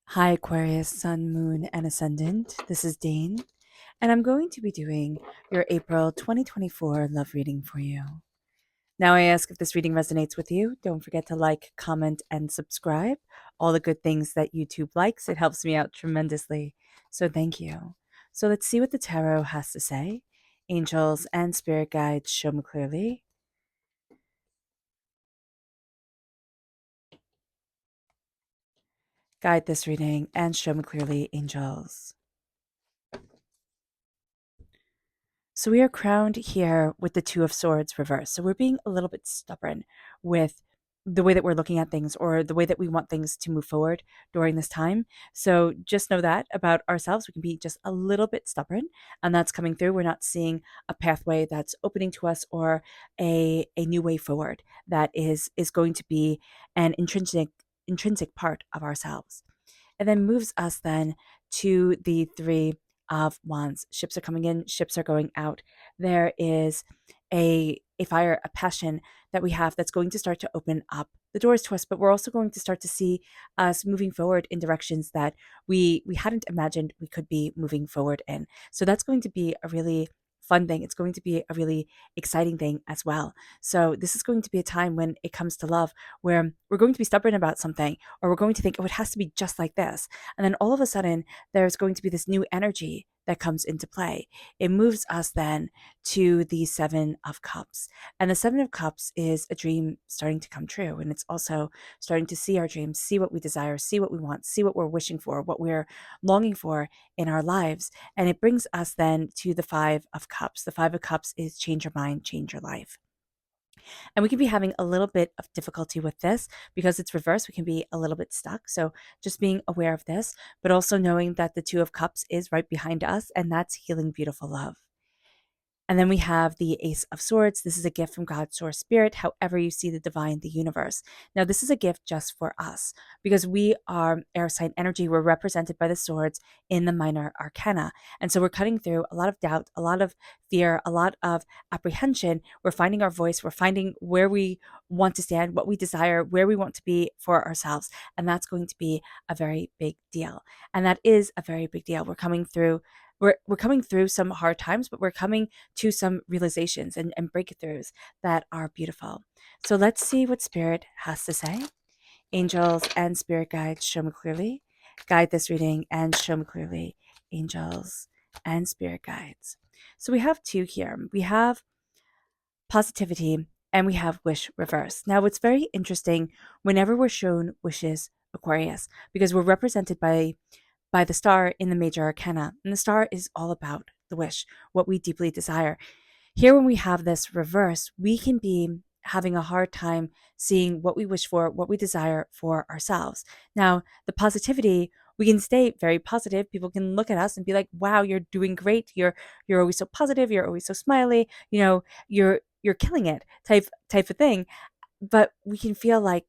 Hi, Aquarius, Sun, Moon, and Ascendant. This is Dane, and I'm going to be doing your April 2024 love reading for you. Now, I ask if this reading resonates with you. Don't forget to like, comment, and subscribe. All the good things that YouTube likes. It helps me out tremendously. So, thank you. So, let's see what the tarot has to say. Angels and spirit guides show me clearly. Guide this reading and show me clearly, angels. So we are crowned here with the Two of Swords reversed. So we're being a little bit stubborn with the way that we're looking at things or the way that we want things to move forward during this time. So just know that about ourselves. We can be just a little bit stubborn, and that's coming through. We're not seeing a pathway that's opening to us or a new way forward that is going to be an intrinsic part of ourselves. And then moves us then to the Three of Wands. Ships are coming in, ships are going out. There is a fire, a passion that we have that's going to start to open up the doors to us, but we're also going to start to see us moving forward in directions that we hadn't imagined we could be moving forward in. So that's going to be a really fun thing. It's going to be a really exciting thing as well. So this is going to be a time when it comes to love where we're going to be stubborn about something, or we're going to think, oh, it has to be just like this. And then all of a sudden, there's going to be this new energy that comes into play. It moves us then to the Seven of Cups. And the Seven of Cups is a dream starting to come true. And it's also starting to see our dreams, see what we desire, see what we want, see what we're wishing for, what we're longing for in our lives. And it brings us then to the Five of Cups. The Five of Cups is change your mind, change your life. And we can be having a little bit of difficulty with this because it's reversed. We can be a little bit stuck. So just being aware of this, but also knowing that the Two of Cups is right behind us, and that's healing, beautiful love. And then we have the Ace of Swords. This is a gift from God's source spirit, however you see the divine, the universe. Now, this is a gift just for us because we are air sign energy. We're represented by the swords in the minor arcana. And so we're cutting through a lot of doubt, a lot of fear, a lot of apprehension. We're finding our voice. We're finding where we want to stand, what we desire, where we want to be for ourselves. And that's going to be a very big deal. And that is a very big deal. We're coming through some hard times, but we're coming to some realizations and breakthroughs that are beautiful. So let's see what Spirit has to say. Angels and Spirit guides, show me clearly. Guide this reading and show me clearly. Angels and Spirit guides. So we have two here. We have positivity and we have wish reverse. Now, it's very interesting whenever we're shown wishes, Aquarius, because we're represented by the star in the major arcana. And the star is all about the wish, what we deeply desire. Here, when we have this reverse, we can be having a hard time seeing what we wish for, what we desire for ourselves. Now, the positivity, we can stay very positive. People can look at us and be like, "Wow, you're doing great. You're always so positive. You're always so smiley. You know, you're killing it." Type of thing. But we can feel like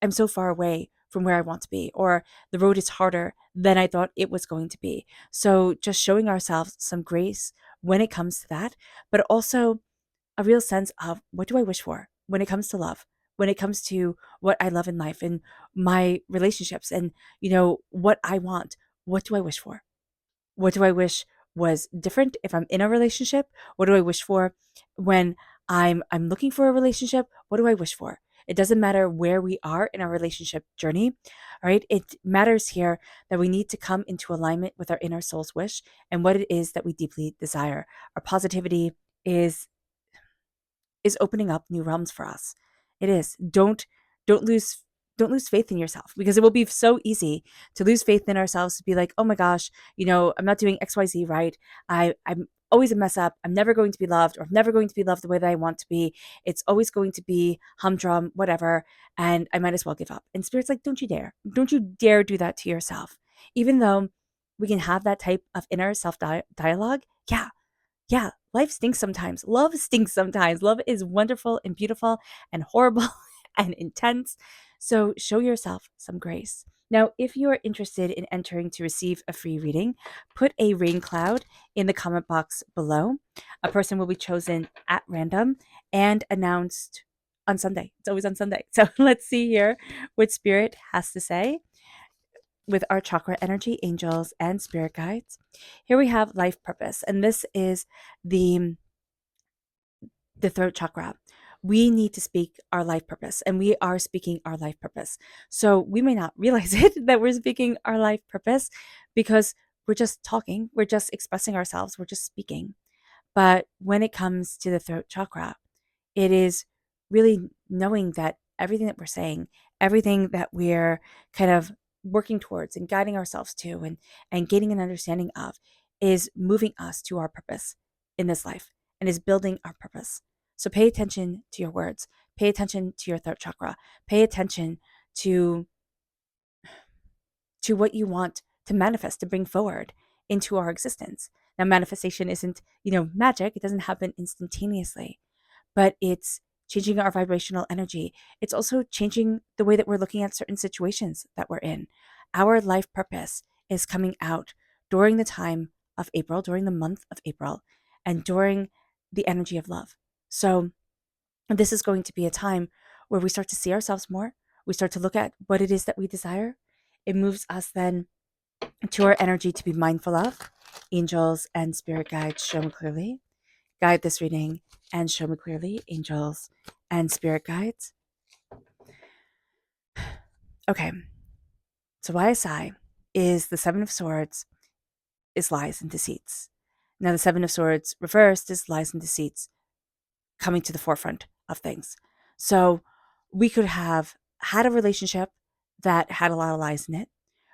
I'm so far away from where I want to be, or the road is harder than I thought it was going to be. So just showing ourselves some grace when it comes to that, but also a real sense of what do I wish for when it comes to love, when it comes to what I love in life and my relationships and, what I want. What do I wish for? What do I wish was different if I'm in a relationship? What do I wish for when I'm looking for a relationship? What do I wish for? It doesn't matter where we are in our relationship journey, all right? It matters here that we need to come into alignment with our inner soul's wish and what it is that we deeply desire. Our positivity is is opening up new realms for us. It is. Don't lose don't lose faith in yourself because it will be so easy to lose faith in ourselves to be like, oh my gosh, I'm not doing XYZ right. I'm always a mess up. I'm never going to be loved, or I'm never going to be loved the way that I want to be. It's always going to be humdrum, whatever, and I might as well give up. And Spirit's like, don't you dare. Don't you dare do that to yourself. Even though we can have that type of inner self dialogue, yeah, life stinks sometimes. Love stinks sometimes. Love is wonderful and beautiful and horrible and intense. So show yourself some grace. Now, if you are interested in entering to receive a free reading, put a rain cloud in the comment box below. A person will be chosen at random and announced on Sunday. It's always on Sunday. So let's see here what Spirit has to say. with our chakra energy, angels, and spirit guides. Here we have life purpose, and this is the throat chakra. We need to speak our life purpose, and we are speaking our life purpose. So we may not realize it that we're speaking our life purpose because we're just talking, we're just expressing ourselves, we're just speaking. But when it comes to the throat chakra, it is really knowing that everything that we're saying, everything that we're kind of working towards and guiding ourselves to and gaining an understanding of is moving us to our purpose in this life and is building our purpose. So pay attention to your words, pay attention to your throat chakra, pay attention to what you want to manifest, to bring forward into our existence. Now, manifestation isn't, magic. It doesn't happen instantaneously, but it's changing our vibrational energy. It's also changing the way that we're looking at certain situations that we're in. Our life purpose is coming out during the time of April, during the month of April, and during the energy of love. So this is going to be a time where we start to see ourselves more. We start to look at what it is that we desire. It moves us then to our energy to be mindful of. Angels and spirit guides, show me clearly. Guide this reading and show me clearly, angels and spirit guides. Okay, so why I sigh is the Seven of Swords is lies and deceits. Now the Seven of Swords reversed is lies and deceits coming to the forefront of things. So we could have had a relationship that had a lot of lies in it.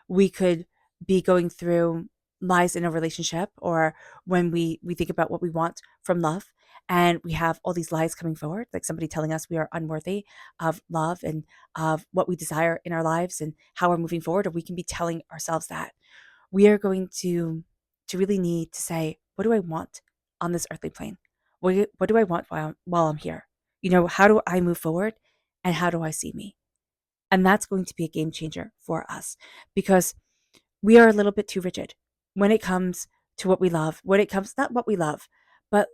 We could be going through lies in a relationship, or when we think about what we want from love, and we have all these lies coming forward, like somebody telling us we are unworthy of love and of what we desire in our lives and how we're moving forward, or we can be telling ourselves that. We are going to really need to say, what do I want on this earthly plane? What do I want while I'm here? How do I move forward, and how do I see me? And that's going to be a game changer for us, because we are a little bit too rigid when it comes to what we love, when it comes, not what we love, but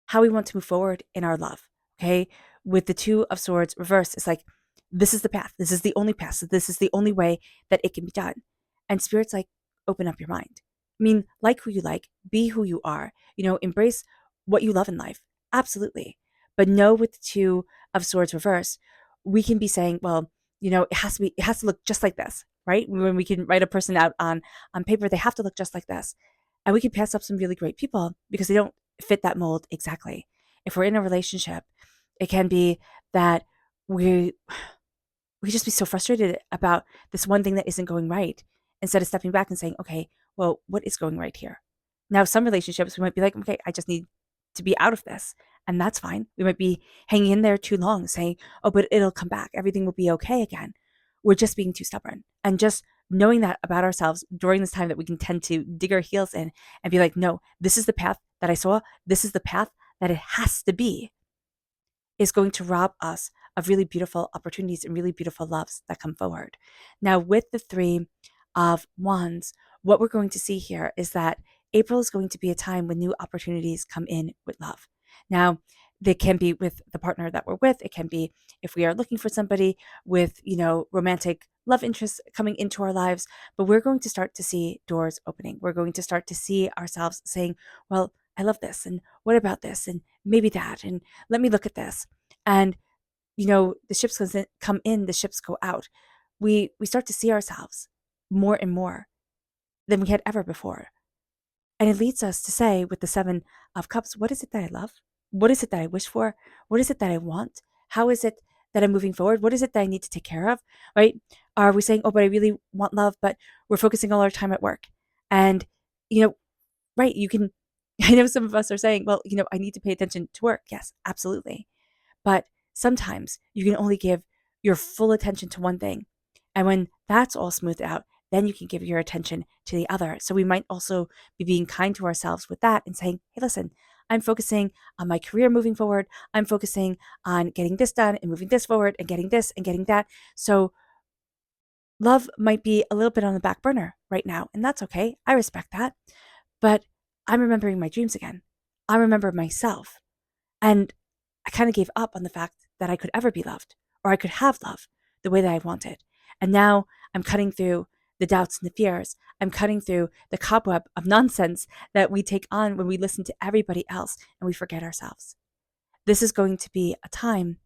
how we want to move forward in our love. Okay. With the Two of Swords reversed, it's like, this is the path. This is the only path. So this is the only way that it can be done. And Spirit's like, open up your mind. I mean, like who you like, be who you are, embrace what you love in life. Absolutely. But know with the Two of Swords reverse, we can be saying, well, it has to look just like this, right? When we can write a person out on paper, they have to look just like this. And we can pass up some really great people because they don't fit that mold exactly. If we're in a relationship, it can be that we just be so frustrated about this one thing that isn't going right, instead of stepping back and saying, okay, well, what is going right here? Now, some relationships we might be like, okay, I just need to be out of this. And that's fine. We might be hanging in there too long saying, oh, but it'll come back. Everything will be okay again. We're just being too stubborn. And just knowing that about ourselves during this time, that we can tend to dig our heels in and be like, no, this is the path that I saw. This is the path that it has to be, is going to rob us of really beautiful opportunities and really beautiful loves that come forward. Now, with the Three of Wands, what we're going to see here is that April is going to be a time when new opportunities come in with love. Now, they can be with the partner that we're with. It can be if we are looking for somebody with, romantic love interests coming into our lives. But we're going to start to see doors opening. We're going to start to see ourselves saying, well, I love this. And what about this? And maybe that. And let me look at this. And, the ships come in, the ships go out. We start to see ourselves more and more than we had ever before. And it leads us to say, with the Seven of Cups, what is it that I love? What is it that I wish for? What is it that I want? How is it that I'm moving forward? What is it that I need to take care of? Right? Are we saying, oh, but I really want love, but we're focusing all our time at work? And, right, you can, I know some of us are saying, well, I need to pay attention to work. Yes, absolutely. But sometimes you can only give your full attention to one thing. And when that's all smoothed out, then you can give your attention to the other. So we might also be being kind to ourselves with that and saying, hey, listen, I'm focusing on my career moving forward. I'm focusing on getting this done and moving this forward and getting this and getting that. So love might be a little bit on the back burner right now. And that's okay. I respect that. But I'm remembering my dreams again. I remember myself. And I kind of gave up on the fact that I could ever be loved, or I could have love the way that I wanted. And now I'm cutting through the doubts and the fears. I'm cutting through the cobweb of nonsense that we take on when we listen to everybody else and we forget ourselves. This is going to be a time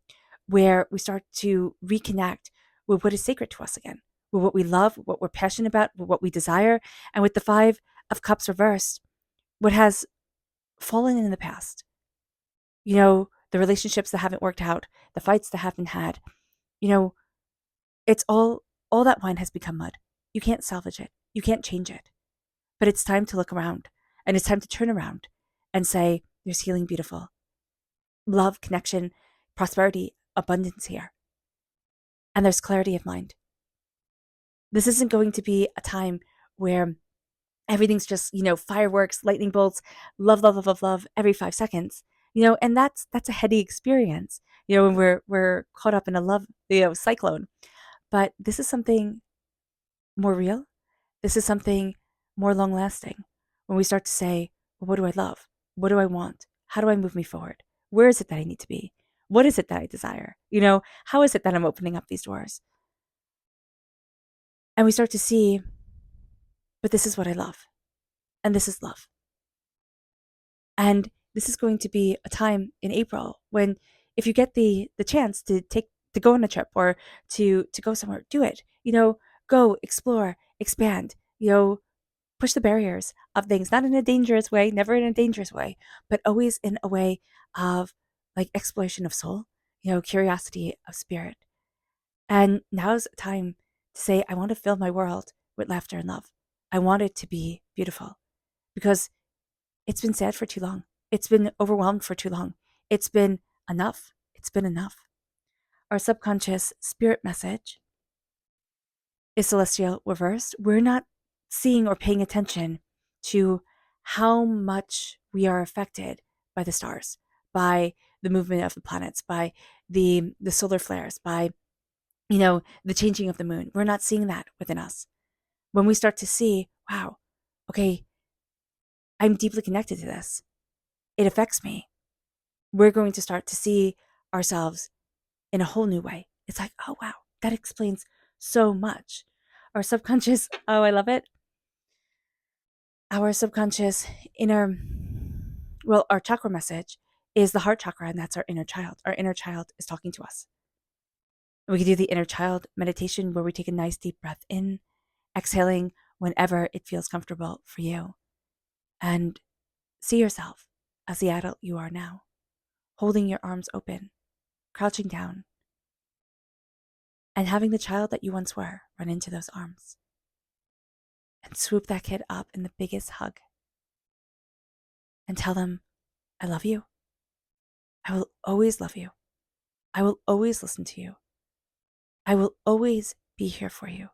where we start to reconnect with what is sacred to us again, with what we love, what we're passionate about, with what we desire, and with the Five of Cups reversed, what has fallen in the past. The relationships that haven't worked out, the fights that haven't had, you know, it's all that wine has become mud. You can't salvage it. You can't change it. But it's time to look around, and it's time to turn around and say, there's healing beautiful. Love, connection, prosperity, abundance here. And there's clarity of mind. This isn't going to be a time where everything's just, fireworks, lightning bolts, love, love, love, love, love every 5 seconds. And that's a heady experience, when we're caught up in a love, cyclone. But this is something more real. This is something more long lasting. When we start to say, well, what do I love? What do I want? How do I move me forward? Where is it that I need to be? What is it that I desire? How is it that I'm opening up these doors? And we start to see, but this is what I love. And this is love. And this is going to be a time in April when, if you get the chance to go on a trip or to go somewhere, do it. Go explore, expand, push the barriers of things, not in a dangerous way, never in a dangerous way, but always in a way of like exploration of soul, curiosity of spirit. And now's a time to say, I want to fill my world with laughter and love. I want it to be beautiful because it's been sad for too long. It's been overwhelmed for too long. It's been enough. It's been enough. Our subconscious spirit message is celestial reversed. We're not seeing or paying attention to how much we are affected by the stars, by the movement of the planets, by the solar flares, by the changing of the moon. We're not seeing that within us. When we start to see, wow, okay, I'm deeply connected to this. It affects me. We're going to start to see ourselves in a whole new way. It's like, oh, wow, that explains so much. Our subconscious, oh, I love it. Our subconscious our chakra message is the heart chakra, and that's our inner child. Our inner child is talking to us. We can do the inner child meditation where we take a nice deep breath in, exhaling whenever it feels comfortable for you, and see yourself as the adult you are now, holding your arms open, crouching down, and having the child that you once were run into those arms and swoop that kid up in the biggest hug and tell them, I love you. I will always love you. I will always listen to you. I will always be here for you.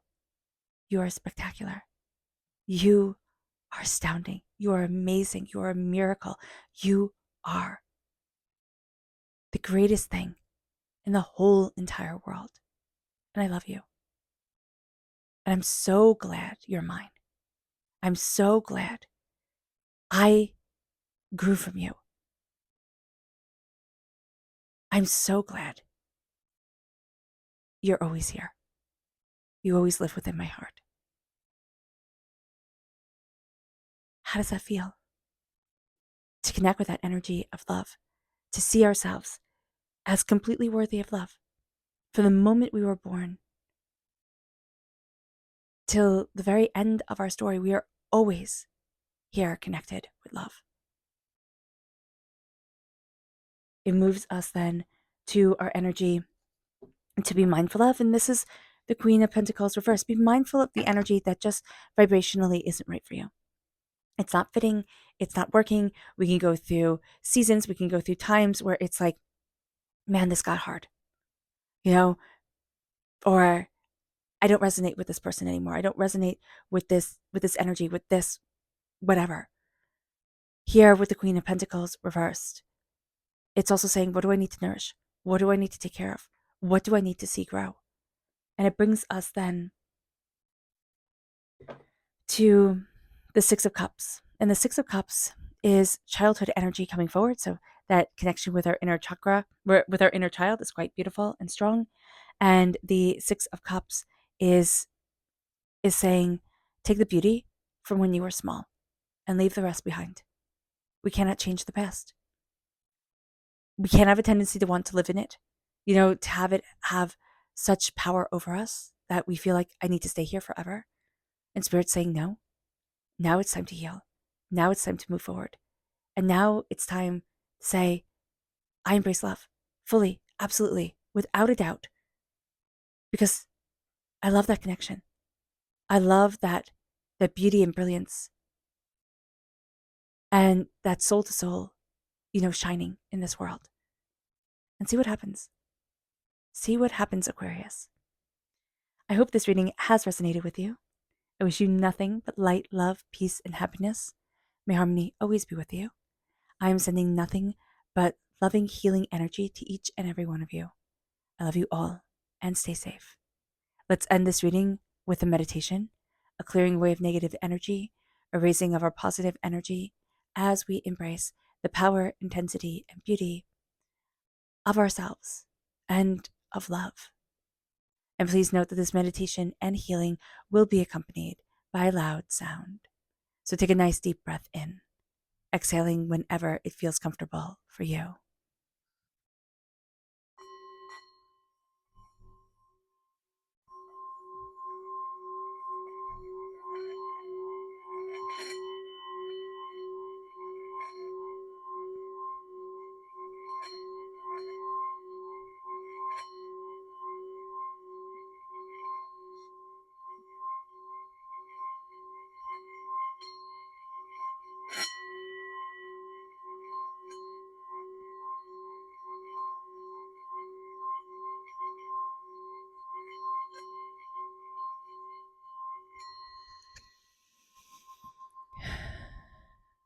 You are spectacular. You are astounding. You are amazing. You are a miracle. You are the greatest thing in the whole entire world. And I love you. And I'm so glad you're mine. I'm so glad I grew from you. I'm so glad you're always here. You always live within my heart. How does that feel? To connect with that energy of love, to see ourselves as completely worthy of love. From the moment we were born till the very end of our story, we are always here connected with love. It moves us then to our energy to be mindful of, and this is the Queen of Pentacles reversed. Be mindful of the energy that just vibrationally isn't right for you. It's not fitting. It's not working. We can go through seasons. We can go through times where it's like, man, this got hard, or I don't resonate with this person anymore. I don't resonate with this energy, with this, whatever. Here with the Queen of Pentacles reversed, it's also saying, what do I need to nourish? What do I need to take care of? What do I need to see grow? And it brings us then to the Six of Cups. And the Six of Cups is childhood energy coming forward. So that connection with our inner chakra, with our inner child, is quite beautiful and strong. And the Six of Cups is saying, take the beauty from when you were small and leave the rest behind. We cannot change the past. We can't have a tendency to want to live in it, to have it have such power over us that we feel like I need to stay here forever. And Spirit's saying, no, now it's time to heal. Now it's time to move forward. And now it's time to say, I embrace love fully, absolutely, without a doubt, because I love that connection. I love that beauty and brilliance and that soul to soul, shining in this world. And see what happens. See what happens, Aquarius. I hope this reading has resonated with you. I wish you nothing but light, love, peace, and happiness. May harmony always be with you. I am sending nothing but loving, healing energy to each and every one of you. I love you all, and stay safe. Let's end this reading with a meditation, a clearing away of negative energy, a raising of our positive energy as we embrace the power, intensity, and beauty of ourselves and of love. And please note that this meditation and healing will be accompanied by a loud sound. So take a nice deep breath in, exhaling whenever it feels comfortable for you.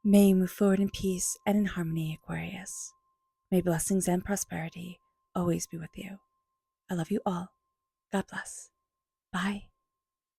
May you move forward in peace and in harmony, Aquarius. May blessings and prosperity always be with you. I love you all. God bless. Bye.